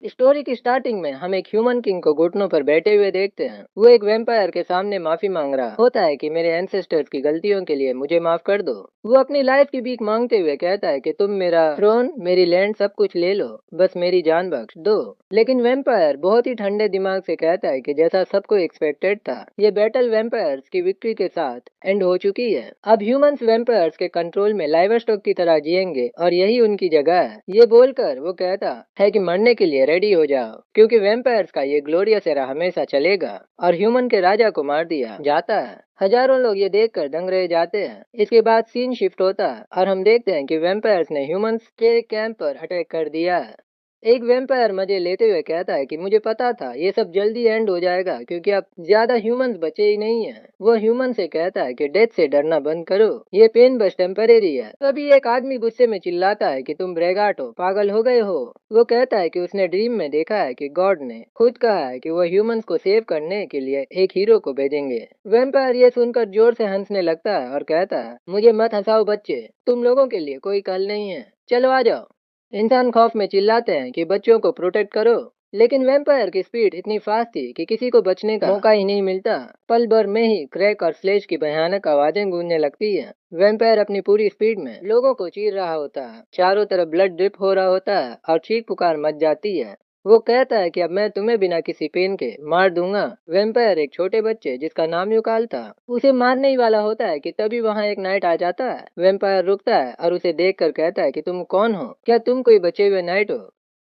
Story की starting में हम एक ह्यूमन किंग को घुटनों पर बैठे हुए देखते हैं। वो एक वेम्पायर के सामने माफी मांग रहा होता है कि मेरे एंसेस्टर्स की गलतियों के लिए मुझे माफ कर दो। वो अपनी लाइफ की भीख मांगते हुए कहता है कि तुम मेरा थ्रोन, मेरी लैंड, सब कुछ ले लो, बस मेरी जान बख्श दो। लेकिन वेम्पायर बहुत ही ठंडे दिमाग से कहता है कि जैसा सबको एक्सपेक्टेड था, ये बैटल वेम्पायर्स की विक्ट्री के साथ एंड हो चुकी है। अब ह्यूमंस वेम्पायर्स के कंट्रोल में लाइव स्टॉक की तरह जिएंगे और यही उनकी जगह है। ये बोलकर वो कहता है कि मरने के लिए रेडी हो जाओ, क्योंकि वेम्पायर्स का ये ग्लोरियस एरा हमेशा चलेगा। और ह्यूमन के राजा को मार दिया जाता है। हजारों लोग ये देखकर दंग रह जाते हैं। इसके बाद सीन शिफ्ट होता है और हम देखते हैं कि वेम्पायर्स ने ह्यूमंस के कैंप पर अटैक कर दिया है। एक वेम्पायर मजे लेते हुए कहता है कि मुझे पता था ये सब जल्दी एंड हो जाएगा, क्योंकि अब ज्यादा ह्यूमंस बचे ही नहीं हैं। वो ह्यूमन से कहता है कि डेथ से डरना बंद करो, ये पेन बस टेम्परेरी है। तभी एक आदमी गुस्से में चिल्लाता है कि तुम ब्रेगाट हो, पागल हो गए हो। वो कहता है कि उसने ड्रीम में देखा है कि गॉड ने खुद कहा है कि वो ह्यूमंस को सेव करने के लिए एक हीरो को भेजेंगे। वेम्पायर ये सुनकर जोर से हंसने लगता है और कहता है, मुझे मत हंसाओ बच्चे, तुम लोगों के लिए कोई कल नहीं है, चलो आ जाओ। इंसान खौफ में चिल्लाते हैं कि बच्चों को प्रोटेक्ट करो। लेकिन वैम्पायर की स्पीड इतनी फास्ट थी कि किसी को बचने का मौका ही नहीं मिलता। पल भर में ही क्रैक और स्लेज की भयानक आवाजें गूंजने लगती है। वैम्पायर अपनी पूरी स्पीड में लोगों को चीर रहा होता है। चारों तरफ ब्लड ड्रिप हो रहा होता है और चीख पुकार मच जाती है। वो कहता है कि अब मैं तुम्हें बिना किसी पेन के मार दूंगा। वैम्पायर एक छोटे बच्चे जिसका नाम युकाल था, उसे मारने ही वाला होता है कि तभी वहाँ एक नाइट आ जाता है। वैम्पायर रुकता है और उसे देखकर कहता है कि तुम कौन हो, क्या तुम कोई बचे हुए नाइट हो।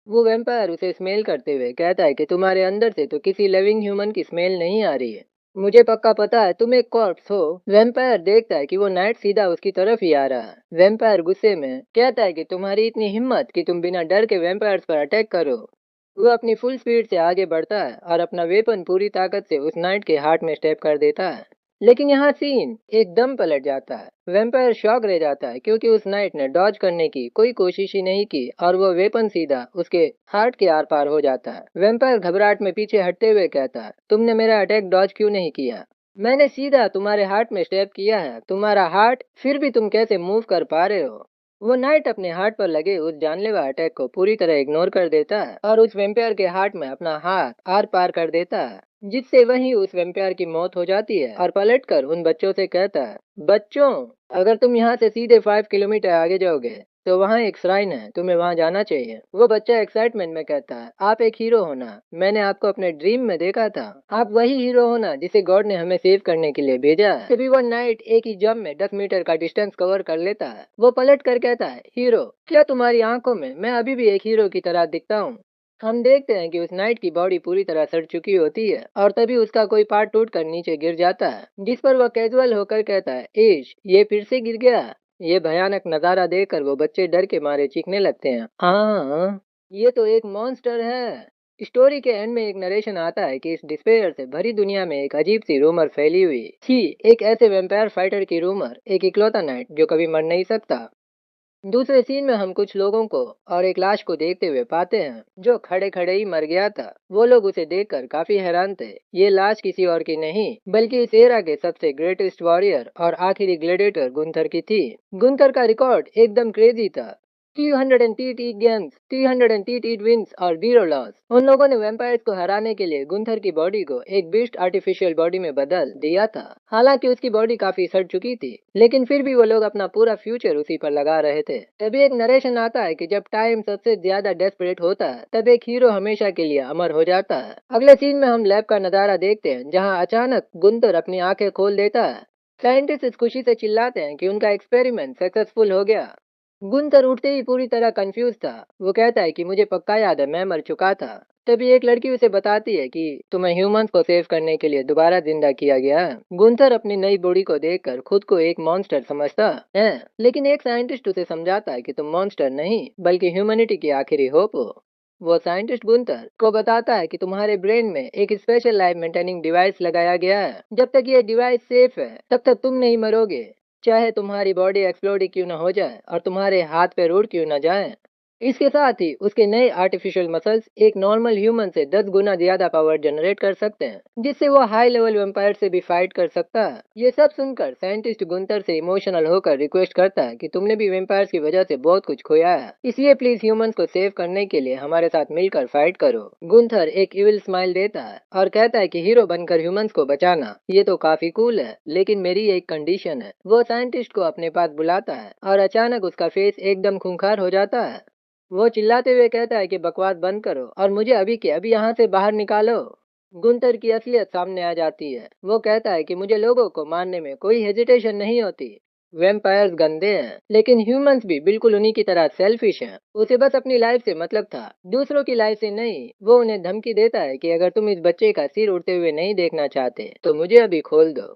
वो वैम्पायर उसे स्मेल करते हुए कहता है कि तुम्हारे अंदर से तो किसी लिविंग ह्यूमन की स्मेल नहीं आ रही है। मुझे पक्का पता है तुम एक कॉर्प्स हो। वैम्पायर देखता है कि वो नाइट सीधा उसकी तरफ ही आ रहा है। वैम्पायर गुस्से में कहता है कि तुम्हारी इतनी हिम्मत कि तुम बिना डर के वैम्पायर्स पर अटैक करो। वो अपनी फुल स्पीड से आगे बढ़ता है और अपना वेपन पूरी ताकत से उस नाइट के हार्ट में स्टेप कर देता है। लेकिन यहाँ सीन एकदम पलट जाता है। वैम्पायर शॉक रह जाता है, क्योंकि उस नाइट ने डॉज करने की कोई कोशिश ही नहीं की और वो वेपन सीधा उसके हार्ट के आर पार हो जाता है। वैम्पायर घबराहट में पीछे हटते हुए कहता है, तुमने मेरा अटैक डॉज क्यों नहीं किया? मैंने सीधा तुम्हारे हार्ट में स्टेप किया है, तुम्हारा हार्ट, फिर भी तुम कैसे मूव कर पा रहे हो? वो नाइट अपने हार्ट पर लगे उस जानलेवा अटैक को पूरी तरह इग्नोर कर देता है और उस वेम्पायर के हार्ट में अपना हाथ आर पार कर देता है, जिससे वही उस वेम्पायर की मौत हो जाती है। और पलटकर उन बच्चों से कहता है, बच्चों, अगर तुम यहाँ से सीधे 5 किलोमीटर आगे जाओगे तो वहाँ एक श्राइन है, तुम्हें वहाँ जाना चाहिए। वो बच्चा एक्साइटमेंट में कहता है, आप एक हीरो होना, मैंने आपको अपने ड्रीम में देखा था। आप वही हीरो होना जिसे गॉड ने हमें सेव करने के लिए भेजा है। तभी वो नाइट एक ही जंप में 10 मीटर का डिस्टेंस कवर कर लेता है। वो पलट कर कहता है, हीरो, क्या तुम्हारी आंखों में मैं अभी भी एक हीरो की तरह दिखता हूँ? हम देखते हैं कि उस नाइट की बॉडी पूरी तरह सड़ चुकी होती है और तभी उसका कोई पार्ट टूट कर नीचे गिर जाता है, जिस पर वह कैजुअल होकर कहता है, इश, ये फिर से गिर गया। ये भयानक नजारा देखकर वो बच्चे डर के मारे चीखने लगते हैं, हाँ, ये तो एक मॉन्स्टर है। स्टोरी के एंड में एक नरेशन आता है कि इस डिस्पेयर से भरी दुनिया में एक अजीब सी रूमर फैली हुई थी। एक ऐसे वेम्पायर फाइटर की रूमर, एक इकलौता नाइट जो कभी मर नहीं सकता। दूसरे सीन में हम कुछ लोगों को और एक लाश को देखते हुए पाते हैं जो खड़े खड़े ही मर गया था। वो लोग उसे देखकर काफी हैरान थे। ये लाश किसी और की नहीं, बल्कि इस एरा के सबसे ग्रेटेस्ट वॉरियर और आखिरी ग्लेडिएटर गुंथर की थी। गुंथर का रिकॉर्ड एकदम क्रेजी था। 388 गेम्स, 388 विन्स और 0 लॉस। उन लोगों ने वैम्पायर्स को हराने के लिए गुंथर की बॉडी को एक बीस्ट आर्टिफिशियल बॉडी में बदल दिया था। हालांकि उसकी बॉडी काफी सड़ चुकी थी, लेकिन फिर भी वो लोग अपना पूरा फ्यूचर उसी पर लगा रहे थे। तभी एक नरेशन आता है कि जब टाइम सबसे ज्यादा डेस्परेट होता है, तब एक हीरो हमेशा के लिए अमर हो जाता है। अगले सीन में हम लैब का नजारा देखते हैं, जहाँ अचानक गुंथर अपनी आंखें खोल देता है। साइंटिस्ट इस खुशी से चिल्लाते हैं कि उनका एक्सपेरिमेंट सक्सेसफुल हो गया। गुंतर उठते ही पूरी तरह कंफ्यूज था। वो कहता है कि मुझे पक्का याद है, मैं मर चुका था। तभी एक लड़की उसे बताती है कि तुम्हें ह्यूमंस को सेव करने के लिए दोबारा जिंदा किया गया है। गुंथर अपनी नई बॉडी को देखकर खुद को एक मॉन्स्टर समझता है, लेकिन एक साइंटिस्ट उसे समझाता है कि तुम मॉन्स्टर नहीं, बल्कि ह्यूमैनिटी की आखिरी होप हो। वो साइंटिस्ट गुंथर को बताता है कि तुम्हारे ब्रेन में एक स्पेशल लाइफ मेंटेनिंग डिवाइस लगाया गया है। जब तक ये डिवाइस सेफ है, तब तक तुम नहीं मरोगे, चाहे तुम्हारी बॉडी एक्सप्लोड ही क्यों ना हो जाए और तुम्हारे हाथ पैर उड़ क्यों ना जाए। इसके साथ ही उसके नए आर्टिफिशियल मसल्स एक नॉर्मल ह्यूमन से 10 गुना ज्यादा पावर जनरेट कर सकते हैं, जिससे वो हाई लेवल वेम्पायर से भी फाइट कर सकता है। ये सब सुनकर साइंटिस्ट गुंतर से इमोशनल होकर रिक्वेस्ट करता है कि तुमने भी वेम्पायर्स की वजह से बहुत कुछ खोया है, इसलिए प्लीज ह्यूमंस को सेव करने के लिए हमारे साथ मिलकर फाइट करो। गुंथर एक इविल स्माइल देता है और कहता है कि हीरो बनकर ह्यूमंस को बचाना ये तो काफी कूल है, लेकिन मेरी एक कंडीशन है। वो साइंटिस्ट को अपने पास बुलाता है और अचानक उसका फेस एकदम खूंखार हो जाता है। वो चिल्लाते हुए कहता है कि बकवास बंद करो और मुझे अभी के अभी यहाँ से बाहर निकालो। गुंतर की असलियत सामने आ जाती है। वो कहता है कि मुझे लोगों को मारने में कोई हेजिटेशन नहीं होती। वैम्पायर्स गंदे हैं, लेकिन ह्यूमंस भी बिल्कुल उन्हीं की तरह सेल्फिश हैं। उसे बस अपनी लाइफ से मतलब था, दूसरों की लाइफ से नहीं। वो उन्हें धमकी देता है कि अगर तुम इस बच्चे का सिर उड़ते हुए नहीं देखना चाहते तो मुझे अभी खोल दो।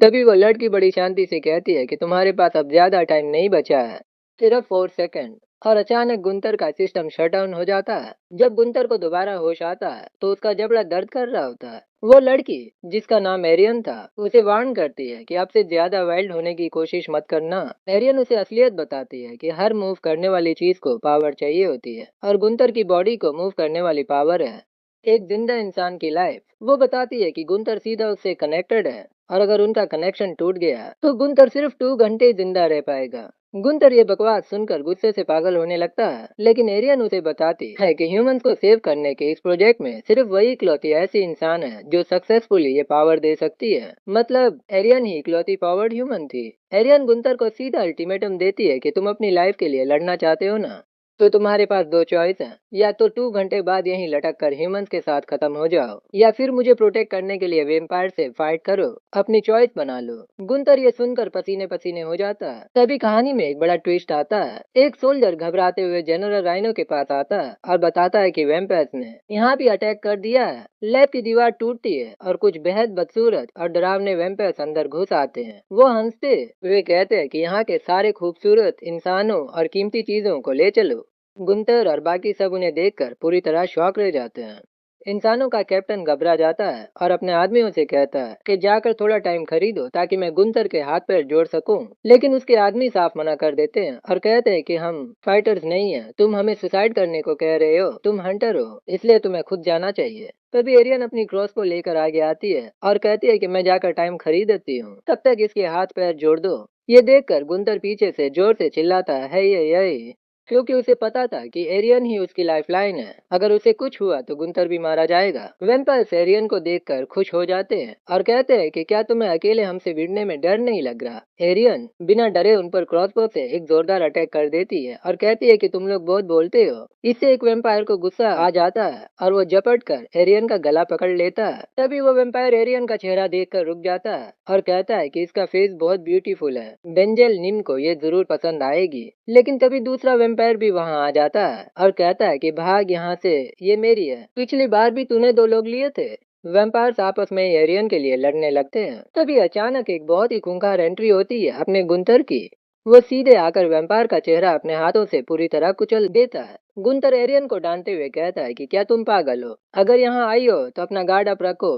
तभी वो लड़की बड़ी शांति से कहती है कि तुम्हारे पास अब ज्यादा टाइम नहीं बचा है, सिर्फ 4 सेकंड। और अचानक गुंतर का सिस्टम शट डाउन हो जाता है। जब गुंतर को दोबारा होश आता है तो उसका जबड़ा दर्द कर रहा होता है। वो लड़की, जिसका नाम एरियन था, उसे वार्न करती है कि आपसे ज्यादा वाइल्ड होने की कोशिश मत करना। एरियन उसे असलियत बताती है कि हर मूव करने वाली चीज को पावर चाहिए होती है और गुंतर की बॉडी को मूव करने वाली पावर है एक जिंदा इंसान की लाइफ। वो बताती है कि गुंतर सीधा उससे कनेक्टेड है और अगर उनका कनेक्शन टूट गया तो गुंतर सिर्फ 2 घंटे जिंदा रह पाएगा। गुंतर ये बकवास सुनकर गुस्से से पागल होने लगता है, लेकिन एरियन उसे बताती है कि ह्यूमंस को सेव करने के इस प्रोजेक्ट में सिर्फ वही इकलौती ऐसी इंसान है जो सक्सेसफुली ये पावर दे सकती है। मतलब एरियन ही इकलौती पावर्ड ह्यूमन थी। एरियन गुंतर को सीधा अल्टीमेटम देती है कि तुम अपनी लाइफ के लिए लड़ना चाहते हो ना, तो तुम्हारे पास दो चॉइस हैं। या तो 2 घंटे बाद यहीं लटक कर ह्यूमंस के साथ खत्म हो जाओ, या फिर मुझे प्रोटेक्ट करने के लिए वेम्पायर से फाइट करो। अपनी चॉइस बना लो। गुंतर ये सुनकर पसीने पसीने हो जाता है। तभी कहानी में एक बड़ा ट्विस्ट आता है। एक सोल्जर घबराते हुए जनरल राइनो के पास आता है और बताता है कि वेम्पायर्स ने यहाँ भी अटैक कर दिया है। लैब की दीवार टूटती है और कुछ बेहद बदसूरत और डरावने वेम्पायर्स अंदर घुस आते हैं। वो हंसते वे कहते हैं कि यहाँ के सारे खूबसूरत इंसानों और कीमती चीजों को ले चलो। गुंतर और बाकी सब उन्हें देखकर पूरी तरह शॉक रह जाते हैं। इंसानों का कैप्टन घबरा जाता है और अपने आदमियों से कहता है कि जाकर थोड़ा टाइम खरीदो ताकि मैं गुंतर के हाथ पैर जोड़ सकूं। लेकिन उसके आदमी साफ मना कर देते हैं और कहते हैं कि हम फाइटर्स नहीं हैं, तुम हमें सुसाइड करने को कह रहे हो, तुम हंटर हो, इसलिए तुम्हें खुद जाना चाहिए। तभी एरियन अपनी क्रॉसबो लेकर आगे आती है और कहती है कि मैं जाकर टाइम खरीद देती हूँ, तब तक इसके हाथ पैर जोड़ दो। ये देखकर गुंतर पीछे से जोर से चिल्लाता है ये, क्योंकि उसे पता था कि एरियन ही उसकी लाइफलाइन है। अगर उसे कुछ हुआ तो गुंतर भी मारा जाएगा। वेम्पायर्स एरियन को देखकर खुश हो जाते हैं और कहते हैं कि क्या तुम्हें अकेले हमसे भिड़ने में डर नहीं लग रहा। एरियन बिना डरे उन पर क्रॉसबो से एक जोरदार अटैक कर देती है और कहती है कि तुम लोग बहुत बोलते हो। इससे एक वेम्पायर को गुस्सा आ जाता है और वो झपट कर एरियन का गला पकड़ लेता है। तभी वो वेम्पायर एरियन का चेहरा देखकर रुक जाता है और कहता है कि इसका फेस बहुत ब्यूटीफुल है, बेंजल निम को ये जरूर पसंद आएगी। लेकिन तभी दूसरा वेम्पायर भी वहां आ जाता है और कहता है कि भाग यहाँ से, ये मेरी है, पिछली बार भी तूने 2 लोग लिए थे। वेम्पायर्स आपस में एरियन के लिए लड़ने लगते हैं। तभी अचानक एक बहुत ही खूंखार एंट्री होती है अपने गुंतर की। वो सीधे आकर वेम्पायर का चेहरा अपने हाथों से पूरी तरह कुचल देता है। गुंतर एरियन को डांटते हुए कहता है कि क्या तुम पागल हो, अगर यहाँ आई हो तो अपना गार्ड अप रखो।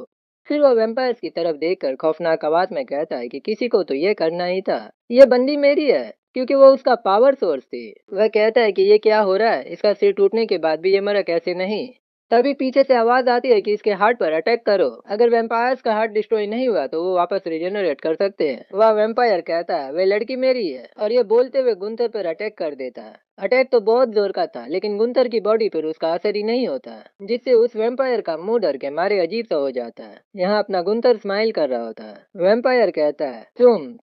फिर वो वेम्पायर्स की तरफ देखकर खौफनाक आवाज में कहता है कि किसी को तो ये करना ही था, ये बंदी मेरी है, क्योंकि वो उसका पावर सोर्स थी। वह कहता है कि ये क्या हो रहा है, इसका सिर टूटने के बाद भी ये मरा कैसे नहीं। तभी पीछे से आवाज आती है कि इसके हार्ट पर अटैक करो, अगर वेम्पायर्स का हार्ट डिस्ट्रॉय नहीं हुआ तो वो वापस रिजेनरेट कर सकते हैं। वह वेम्पायर कहता है वे लड़की मेरी है, और ये बोलते हुए गुंतर पर अटैक कर देता है। अटैक तो बहुत जोर का था, लेकिन गुंतर की बॉडी पर उसका असर ही नहीं होता, जिससे उस वेम्पायर का मुंह डर के मारे अजीब सा हो जाता है। यहाँ अपना गुंतर स्माइल कर रहा होता है। वेम्पायर कहता है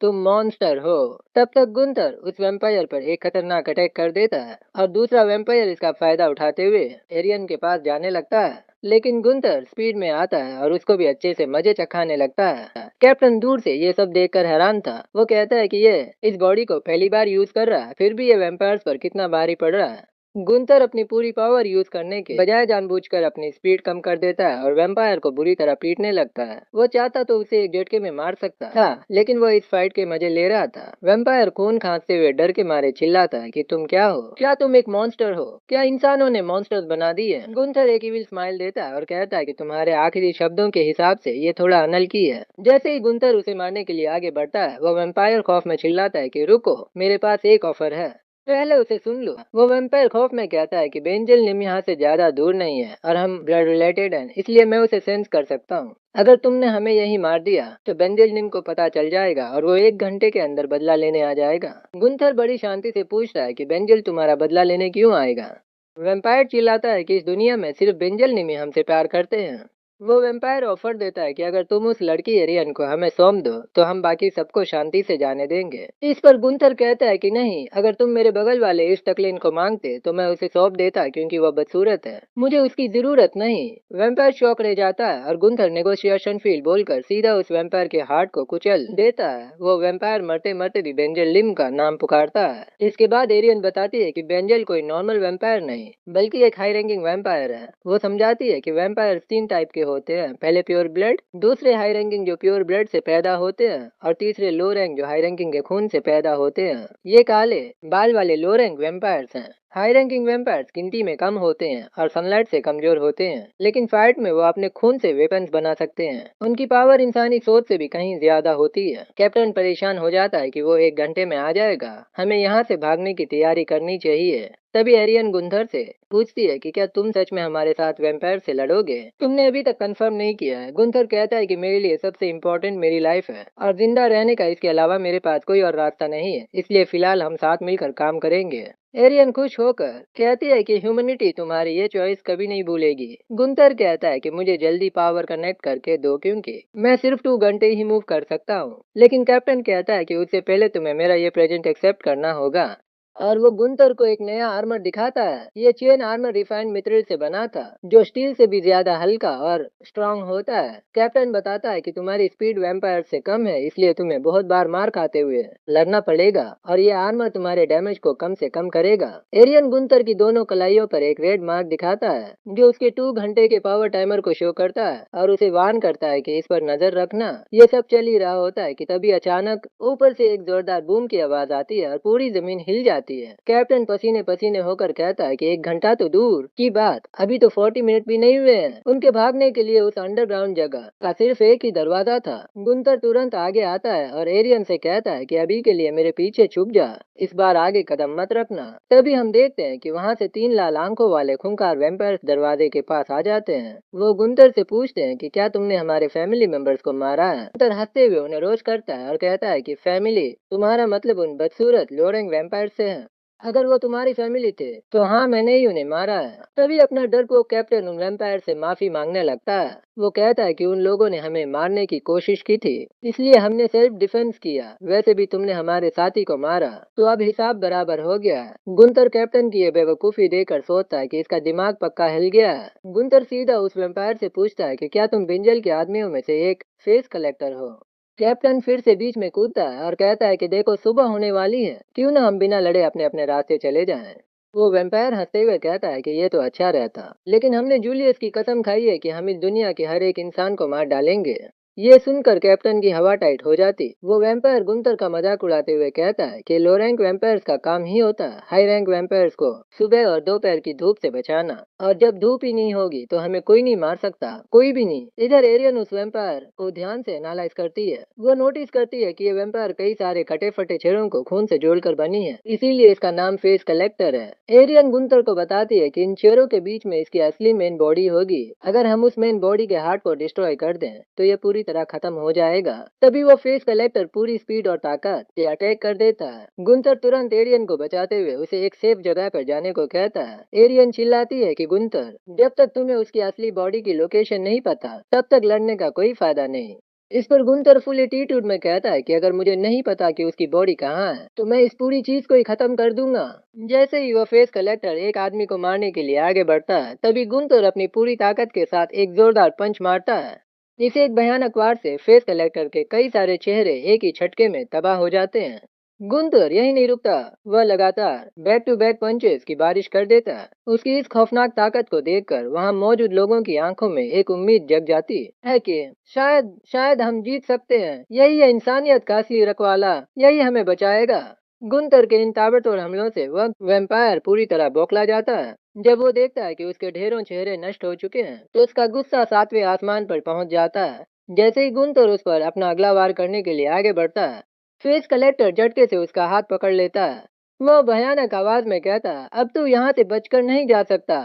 तुम मॉन्स्टर हो। तब तक गुंतर उस वेम्पायर पर एक खतरनाक अटैक कर देता है और दूसरा वेम्पायर इसका फायदा उठाते हुए एरियन के पास जाने लगता है। लेकिन गुंतर स्पीड में आता है और उसको भी अच्छे से मजे चखाने लगता है। कैप्टन दूर से ये सब देखकर हैरान था। वो कहता है कि ये इस बॉडी को पहली बार यूज कर रहा है, फिर भी ये वैम्पायर्स पर कितना भारी पड़ रहा है। गुंतर अपनी पूरी पावर यूज करने के बजाय जानबूझकर अपनी स्पीड कम कर देता है और वैम्पायर को बुरी तरह पीटने लगता है। वो चाहता तो उसे एक झटके में मार सकता था, लेकिन वो इस फाइट के मजे ले रहा था। वैम्पायर खून खांसते हुए डर के मारे चिल्लाता है कि तुम क्या हो, क्या तुम एक मॉन्स्टर हो, क्या इंसानों ने मॉन्स्टर्स बना दिए। गुंथर एक इविल स्माइल देता है और कहता है कि तुम्हारे आखिरी शब्दों के हिसाब से ये थोड़ा अनलकी है। जैसे ही गुंथर उसे मारने के लिए आगे बढ़ता है, वो वैम्पायर खौफ में चिल्लाता है कि रुको, मेरे पास एक ऑफर है। पहले उसे सुन लो। वो वैम्पायर खौफ में कहता है कि बेंजल निम यहाँ से ज्यादा दूर नहीं है और हम ब्लड रिलेटेड हैं, इसलिए मैं उसे सेंस कर सकता हूँ। अगर तुमने हमें यही मार दिया तो बेंजल निम को पता चल जाएगा और वो 1 घंटे के अंदर बदला लेने आ जाएगा। गुंथर बड़ी शांति से पूछता है कि बेंजल तुम्हारा बदला लेने क्यों आएगा। वैम्पायर चिल्लाता है कि इस दुनिया में सिर्फ बेंजल निमी हमसे प्यार करते हैं। वो वैम्पायर ऑफर देता है कि अगर तुम उस लड़की एरियन को हमें सौंप दो तो हम बाकी सबको शांति से जाने देंगे। इस पर गुंथर कहता है कि नहीं, अगर तुम मेरे बगल वाले इस टकलिन को मांगते तो मैं उसे सौंप देता क्योंकि वह बदसूरत है, मुझे उसकी जरूरत नहीं। वैम्पायर शौक रह जाता है और गुंथर नेगोशिएशन फील बोलकर सीधा उस वैम्पायर के हार्ट को कुचल देता है। वो वैम्पायर मरते मरते भी बेंजल लिम का नाम पुकारता है। इसके बाद एरियन बताती है कि बेंजल कोई नॉर्मल वैम्पायर नहीं बल्कि एक हाई रैंकिंग वैम्पायर है। वो समझाती है कि वैम्पायर 3 टाइप के होते हैं, पहले प्योर ब्लड, दूसरे हाई रैंकिंग जो प्योर ब्लड से पैदा होते हैं और तीसरे लो रैंक जो हाई रैंकिंग के खून से पैदा होते हैं। ये काले बाल वाले लो रैंक वैम्पायर्स हैं। हाई रैंकिंग वैम्पायर्स गिनती में कम होते हैं और सनलाइट से कमजोर होते हैं, लेकिन फाइट में वो अपने खून से वेपन्स बना सकते हैं। उनकी पावर इंसानी सोच से भी कहीं ज्यादा होती है। कैप्टन परेशान हो जाता है कि वो 1 घंटे में आ जाएगा, हमें यहाँ से भागने की तैयारी करनी चाहिए। तभी एरियन गुंथर से पूछती है कि क्या तुम सच में हमारे साथ वैम्पायर से लड़ोगे? तुमने अभी तक कंफर्म नहीं किया है। गुंथर कहता है कि मेरे लिए सबसे इम्पोर्टेंट मेरी लाइफ है और जिंदा रहने का इसके अलावा मेरे पास कोई और रास्ता नहीं है, इसलिए फिलहाल हम साथ मिलकर काम करेंगे। एरियन खुश होकर कहती है कि ह्यूमैनिटी तुम्हारी ये चॉइस कभी नहीं भूलेगी। गुंथर कहता है कि मुझे जल्दी पावर कनेक्ट करके दो क्योंकि मैं सिर्फ 2 घंटे ही मूव कर सकता हूँ। लेकिन कैप्टन कहता है कि उससे पहले तुम्हें मेरा ये प्रेजेंट एक्सेप्ट करना होगा। और वो गुंतर को एक नया आर्मर दिखाता है। ये चेन आर्मर रिफाइंड मटेरियल से बना था जो स्टील से भी ज्यादा हल्का और स्ट्रांग होता है। कैप्टन बताता है कि तुम्हारी स्पीड वैम्पायर से कम है, इसलिए तुम्हें बहुत बार मार खाते हुए लड़ना पड़ेगा और ये आर्मर तुम्हारे डैमेज को कम से कम करेगा। एरियन गुंतर की दोनों कलाइयों पर एक रेड मार्क दिखाता है जो उसके 2 घंटे के पावर टाइमर को शो करता है और उसे वार्न करता है कि इस पर नजर रखना। ये सब चल ही रहा होता है कि तभी अचानक ऊपर से एक जोरदार बूम की आवाज आती है और पूरी जमीन हिल जाती है। कैप्टन पसीने पसीने होकर कहता है कि 1 घंटा तो दूर की बात, अभी तो 40 मिनट भी नहीं हुए हैं। उनके भागने के लिए उस अंडरग्राउंड जगह का सिर्फ एक ही दरवाजा था। गुंतर तुरंत आगे आता है और एरियन से कहता है कि अभी के लिए मेरे पीछे छुप जा, इस बार आगे कदम मत रखना। तभी हम देखते हैं कि वहाँ से 3 लाल आंखों वाले खूंखार वैम्पायर्स दरवाजे के पास आ जाते हैं। वो गुंतर से पूछते हैं कि क्या तुमने हमारे फैमिली मेंबर्स को मारा है? गुंतर हंसते हुए उन्हें रोज करता है और कहता है कि फैमिली तुम्हारा मतलब उन बदसूरत लोरेंग वैम्पायर से है। अगर वो तुम्हारी फैमिली थे तो हाँ, मैंने ही उन्हें मारा है। तभी अपना डर को कैप्टन उन वैम्पायर से माफी मांगने लगता है। वो कहता है कि उन लोगों ने हमें मारने की कोशिश की थी, इसलिए हमने सेल्फ डिफेंस किया। वैसे भी तुमने हमारे साथी को मारा, तो अब हिसाब बराबर हो गया है। गुंतर कैप्टन की ये बेवकूफी देखकर सोचता है कि इसका दिमाग पक्का हिल गया है। गुंतर सीधा उस वैम्पायर से पूछता है कि क्या तुम बिंजल के आदमियों में से एक फेस कलेक्टर हो? कैप्टन फिर से बीच में कूदता है और कहता है कि देखो, सुबह होने वाली है, क्यों ना हम बिना लड़े अपने अपने रास्ते चले जाएं। वो वैम्पायर हंसते हुए कहता है कि ये तो अच्छा रहता, लेकिन हमने जूलियस की कसम खाई है कि हम इस दुनिया के हर एक इंसान को मार डालेंगे। ये सुनकर कैप्टन की हवा टाइट हो जाती। वो वैम्पायर गुंतर का मजाक उड़ाते हुए कहता है कि लो रैंक वैम्पायर्स का काम ही होता है हाई रैंक वैम्पायर्स को सुबह और दोपहर की धूप से बचाना, और जब धूप ही नहीं होगी तो हमें कोई नहीं मार सकता, कोई भी नहीं। इधर एरियन उस वैम्पायर को ध्यान से एनालाइज करती है। वो नोटिस करती है कि ये वैम्पायर कई सारे कटे फटे छेड़ों को खून से जोड़कर बनी है, इसीलिए इसका नाम फेस कलेक्टर है। एरियन गुंतर को बताती है कि इन चेहरों के बीच में इसकी असली मेन बॉडी होगी। अगर हम उस मेन बॉडी के हार्ट को डिस्ट्रॉय कर दें तो ये पूरी तरह खत्म हो जाएगा। तभी वो फेस कलेक्टर पूरी स्पीड और ताकत से अटैक कर देता है। गुंतर तुरंत एरियन को बचाते हुए उसे एक सेफ जगह पर जाने को कहता है। एरियन चिल्लाती है कि गुंतर, जब तक तुम्हें उसकी असली बॉडी की लोकेशन नहीं पता तब तक लड़ने का कोई फायदा नहीं। इस पर गुंतर फुल एटीट्यूड में कहता है कि अगर मुझे नहीं पता कि उसकी बॉडी कहाँ है तो मैं इस पूरी चीज को ही खत्म कर दूंगा। जैसे ही वो फेस कलेक्टर एक आदमी को मारने के लिए आगे बढ़ता है, तभी गुंतर अपनी पूरी ताकत के साथ एक जोरदार पंच मारता है। इस एक भयानक वार से फेस कलेक्टर के कई सारे चेहरे एक ही झटके में तबाह हो जाते हैं। गुंतर यही नहीं रुकता, वह लगातार बैक टू बैक पंचेस की बारिश कर देता है। उसकी इस खौफनाक ताकत को देखकर वहां मौजूद लोगों की आंखों में एक उम्मीद जग जाती है कि शायद शायद हम जीत सकते हैं। यही है इंसानियत का असली रखवाला, यही हमें बचाएगा। गुंतर के इन ताबड़तोड़ हमलों से वह वैम्पायर पूरी तरह बौखला जाता है। जब वो देखता है कि उसके ढेरों चेहरे नष्ट हो चुके हैं तो उसका गुस्सा 7वें आसमान पर पहुंच जाता है। जैसे ही गुंतर उस पर अपना अगला वार करने के लिए आगे बढ़ता है, फेस कलेक्टर झटके से उसका हाथ पकड़ लेता है। वह भयानक आवाज में कहता, अब तू यहाँ से बचकर नहीं जा सकता।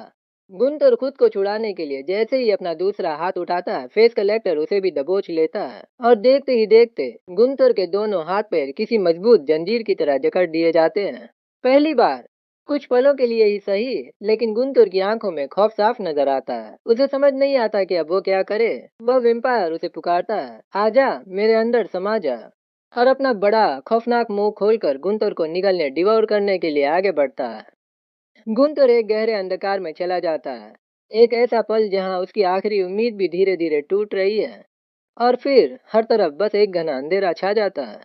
गुंटर खुद को छुड़ाने के लिए जैसे ही अपना दूसरा हाथ उठाता है, फेस कलेक्टर उसे भी दबोच लेता है और देखते ही देखते गुंटर के दोनों हाथ पैर किसी मजबूत जंजीर की तरह जकड़ दिए जाते हैं। पहली बार कुछ पलों के लिए ही सही, लेकिन गुंतुर की आंखों में खौफ साफ नजर आता है। उसे समझ नहीं आता कि अब वो क्या करे। वह वेम्पायर उसे पुकारता है, आजा मेरे अंदर समा जा, और अपना बड़ा खौफनाक मुंह खोलकर गुंतुर को निगलने डिवोर करने के लिए आगे बढ़ता है। गुंतुर एक गहरे अंधकार में चला जाता है। एक ऐसा पल जहां उसकी आखिरी उम्मीद भी धीरे धीरे टूट रही है, और फिर हर तरफ बस एक घना अंधेरा छा जाता है।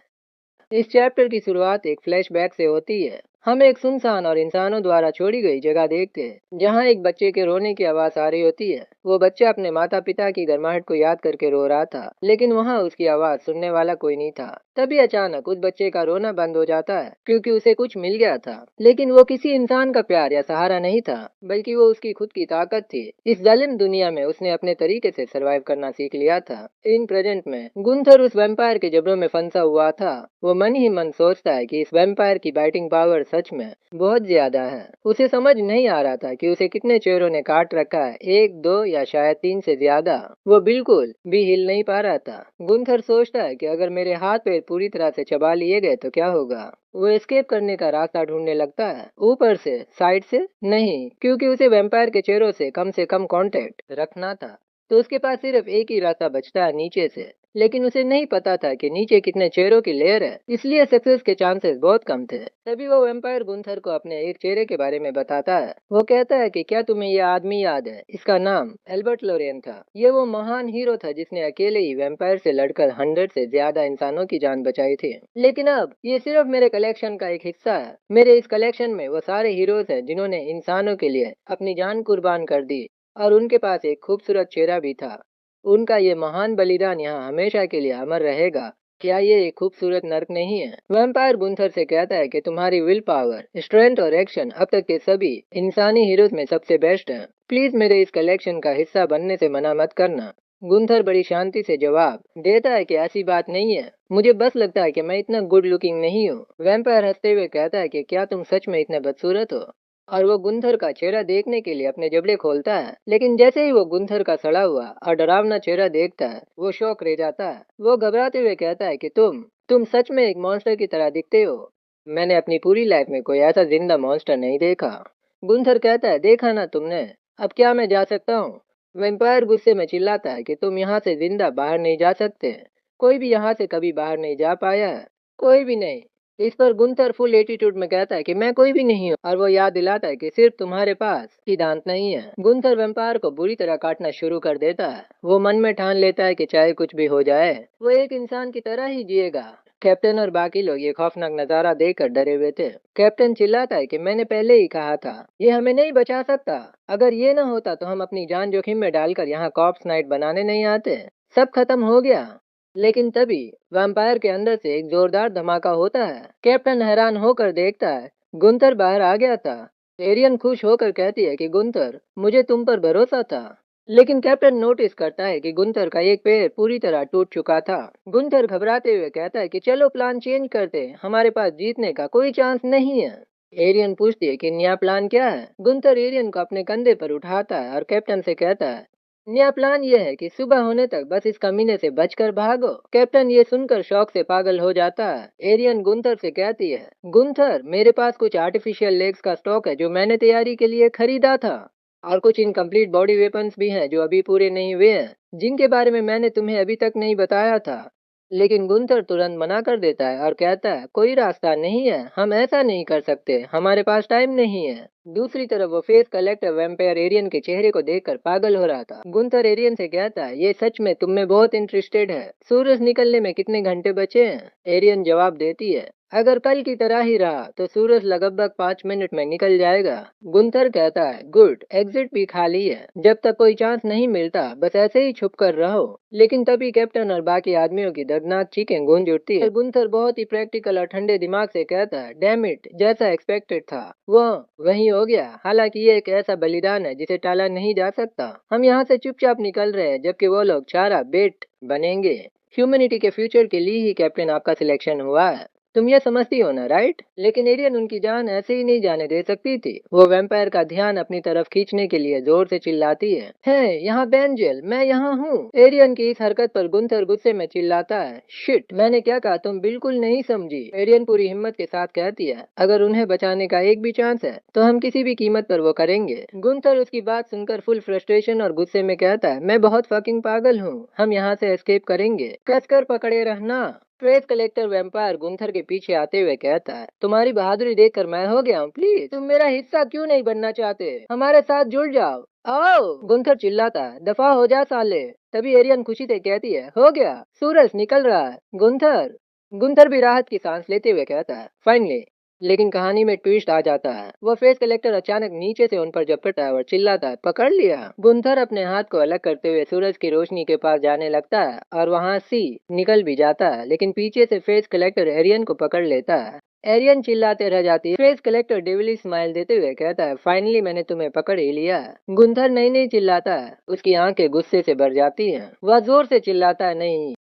इस चैप्टर की शुरुआत एक फ्लैशबैक से होती है। हम एक सुनसान और इंसानों द्वारा छोड़ी गई जगह देखते हैं, जहां एक बच्चे के रोने की आवाज आ रही होती है। वो बच्चा अपने माता पिता की गर्माहट को याद करके रो रहा था, लेकिन वहां उसकी आवाज सुनने वाला कोई नहीं था। तभी अचानक उस बच्चे का रोना बंद हो जाता है, क्योंकि उसे कुछ मिल गया था। लेकिन वो किसी इंसान का प्यार या सहारा नहीं था, बल्कि वो उसकी खुद की ताकत थी। इस जालिम दुनिया में उसने अपने तरीके से सरवाइव करना सीख लिया था। इन प्रेजेंट में गुंथर उस वैम्पायर के जबड़ों में फंसा हुआ था। वो मन ही मन सोचता है कि इस वैम्पायर की बाइटिंग पावर सच में बहुत ज्यादा है। उसे समझ नहीं आ रहा था कि उसे कितने चेहरों ने काट रखा है, एक, दो या शायद तीन से ज्यादा। वो बिल्कुल भी हिल नहीं पा रहा था। गुंथर सोचता है कि अगर मेरे हाथ पैर पूरी तरह से चबा लिए गए तो क्या होगा। वो एस्केप करने का रास्ता ढूंढने लगता है, ऊपर से, साइड से नहीं, क्योंकि उसे वैम्पायर के चेहरों से कम कांटेक्ट रखना था। तो उसके पास सिर्फ एक ही रास्ता बचता है, नीचे से। लेकिन उसे नहीं पता था कि नीचे कितने चेहरों की लेयर है, इसलिए सक्सेस के चांसेस बहुत कम थे। तभी वो वैम्पायर गुंथर को अपने एक चेहरे के बारे में बताता है। वो कहता है कि क्या तुम्हें ये आदमी याद है, इसका नाम एल्बर्ट लोरेन था। ये वो महान हीरो था जिसने अकेले ही वैम्पायर से लड़कर 100 से ज्यादा इंसानों की जान बचाई थी। लेकिन अब ये सिर्फ मेरे कलेक्शन का एक हिस्सा है। मेरे इस कलेक्शन में वो सारे हीरोज हैं जिन्होंने इंसानों के लिए अपनी जान कुर्बान कर दी, और उनके पास एक खूबसूरत चेहरा भी था। उनका ये महान बलिदान यहाँ हमेशा के लिए अमर रहेगा। क्या ये एक खूबसूरत नर्क नहीं है? वैम्पायर गुंथर से कहता है कि तुम्हारी विल पावर, स्ट्रेंथ और एक्शन अब तक के सभी इंसानी हीरोज में सबसे बेस्ट है। प्लीज मेरे इस कलेक्शन का हिस्सा बनने से मना मत करना। गुंथर बड़ी शांति से जवाब देता है कि ऐसी बात नहीं है, मुझे बस लगता है कि मैं इतना गुड लुकिंग नहीं हूँ। वैम्पायर हंसते हुए कहता है कि क्या तुम सच में इतने बदसूरत हो? और वो गुंथर का चेहरा देखने के लिए अपने जबड़े खोलता है। लेकिन जैसे ही वो गुंथर का सड़ा हुआ और डरावना चेहरा देखता है, वो शौक रह जाता है। वो घबराते हुए कहता है कि तुम सच में एक मॉन्स्टर की तरह दिखते हो। मैंने अपनी पूरी लाइफ में कोई ऐसा जिंदा मॉन्स्टर नहीं देखा। गुंथर कहता है, देखा ना तुमने, अब क्या मैं जा सकता हूँ? वेम्पायर गुस्से में चिल्लाता है कि तुम यहाँ से जिंदा बाहर नहीं जा सकते। कोई भी यहाँ से कभी बाहर नहीं जा पाया है, कोई भी नहीं। इस पर गुंथर फुल एटीट्यूड में कहता है कि मैं कोई भी नहीं हूँ, और वो याद दिलाता है कि सिर्फ तुम्हारे पास ही दांत नहीं है। गुंथर वेम्पायर को बुरी तरह काटना शुरू कर देता है। वो मन में ठान लेता है कि चाहे कुछ भी हो जाए, वो एक इंसान की तरह ही जिएगा। कैप्टन और बाकी लोग ये खौफनाक नजारा देखकर डरे हुए थे। कैप्टन चिल्लाता है कि मैंने पहले ही कहा था, ये हमें नहीं बचा सकता। अगर ये न होता तो हम अपनी जान जोखिम में डालकर यहाँ कॉप्स नाइट बनाने नहीं आते। सब खत्म हो गया। लेकिन तभी वैम्पायर के अंदर से एक जोरदार धमाका होता है। कैप्टन हैरान होकर देखता है, गुंथर बाहर आ गया था। एरियन खुश होकर कहती है कि गुंथर, मुझे तुम पर भरोसा था। लेकिन कैप्टन नोटिस करता है कि गुंथर का एक पैर पूरी तरह टूट चुका था। गुंथर घबराते हुए कहता है कि चलो प्लान चेंज करते हैं, हमारे पास जीतने का कोई चांस नहीं है। एरियन पूछती है कि नया प्लान क्या है। गुंथर एरियन को अपने कंधे पर उठाता है और कैप्टन से कहता है, नया प्लान यह है कि सुबह होने तक बस इस कमीने से बचकर भागो। कैप्टन ये सुनकर शौक से पागल हो जाता है। एरियन गुंथर से कहती है, गुंथर, मेरे पास कुछ आर्टिफिशियल लेग्स का स्टॉक है जो मैंने तैयारी के लिए खरीदा था, और कुछ इनकम्प्लीट बॉडी वेपन्स भी हैं जो अभी पूरे नहीं हुए हैं, जिनके बारे में मैंने तुम्हें अभी तक नहीं बताया था। लेकिन गुंथर तुरंत मना कर देता है और कहता है, कोई रास्ता नहीं है, हम ऐसा नहीं कर सकते, हमारे पास टाइम नहीं है। दूसरी तरफ वो फेस कलेक्टर वैम्पायर एरियन के चेहरे को देखकर पागल हो रहा था। गुंथर एरियन से कहता है, ये सच में तुम में बहुत इंटरेस्टेड है। सूरज निकलने में कितने घंटे बचे हैं? एरियन जवाब देती है, अगर कल की तरह ही रहा तो सूरज लगभग 5 मिनट में निकल जाएगा। गुंथर कहता है, गुड, एग्जिट भी खाली है, जब तक कोई चांस नहीं मिलता बस ऐसे ही छुप कर रहो। लेकिन तभी कैप्टन और बाकी आदमियों की दर्दनाक चीखें गूंज उठती है। गुंथर बहुत ही प्रैक्टिकल और ठंडे दिमाग से कहता है, डैम इट, जैसा एक्सपेक्टेड था वो वही हो गया। हालांकि ये एक ऐसा बलिदान है जिसे टाला नहीं जा सकता। हम यहाँ से चुपचाप निकल रहे हैं, जबकि वो लोग चारा बेट बनेंगे। ह्यूमैनिटी के फ्यूचर के लिए ही कैप्टन आपका सिलेक्शन हुआ है। तुम ये समझती हो ना, राइट? लेकिन एरियन उनकी जान ऐसे ही नहीं जाने दे सकती थी। वो वैम्पायर का ध्यान अपनी तरफ खींचने के लिए जोर से चिल्लाती है, हे यहाँ बेंजेल, मैं यहाँ हूँ। एरियन की इस हरकत पर गुंथर गुस्से में चिल्लाता है, शिट, मैंने क्या कहा, तुम बिल्कुल नहीं समझी। एरियन पूरी हिम्मत के साथ कहती है, अगर उन्हें बचाने का एक भी चांस है तो हम किसी भी कीमत पर वो करेंगे। गुंथर उसकी बात सुनकर फुल फ्रस्ट्रेशन और गुस्से में कहता है, मैं बहुत फकिंग पागल हूँ, हम यहाँ से एस्केप करेंगे, कसकर पकड़े रहना। ट्रेस कलेक्टर वैम्पायर गुंथर के पीछे आते हुए कहता है, तुम्हारी बहादुरी देखकर मैं हो गया हूँ, प्लीज तुम मेरा हिस्सा क्यों नहीं बनना चाहते, हमारे साथ जुड़ जाओ। आओ, गुंथर चिल्लाता है, दफा हो जा साले। तभी एरियन खुशी से कहती है, हो गया, सूरज निकल रहा है। गुंथर गुंथर भी राहत की सांस लेते हुए कहता है, फाइनली। लेकिन कहानी में ट्विस्ट आ जाता है। वह फेस कलेक्टर अचानक नीचे से उन पर झपटता है और चिल्लाता है, पकड़ लिया। गुंथर अपने हाथ को अलग करते हुए सूरज की रोशनी के पास जाने लगता है और वहां सी निकल भी जाता है, लेकिन पीछे से फेस कलेक्टर एरियन को पकड़ लेता है। एरियन चिल्लाते रह जाती है। फेस कलेक्टर डेविली स्माइल देते हुए कहता है, फाइनली मैंने तुम्हें पकड़ ही लिया है। गुंथर नहीं नहीं चिल्लाता है, उसकी आंखें गुस्से से भर जाती हैं। वह जोर से चिल्लाता है, नहीं,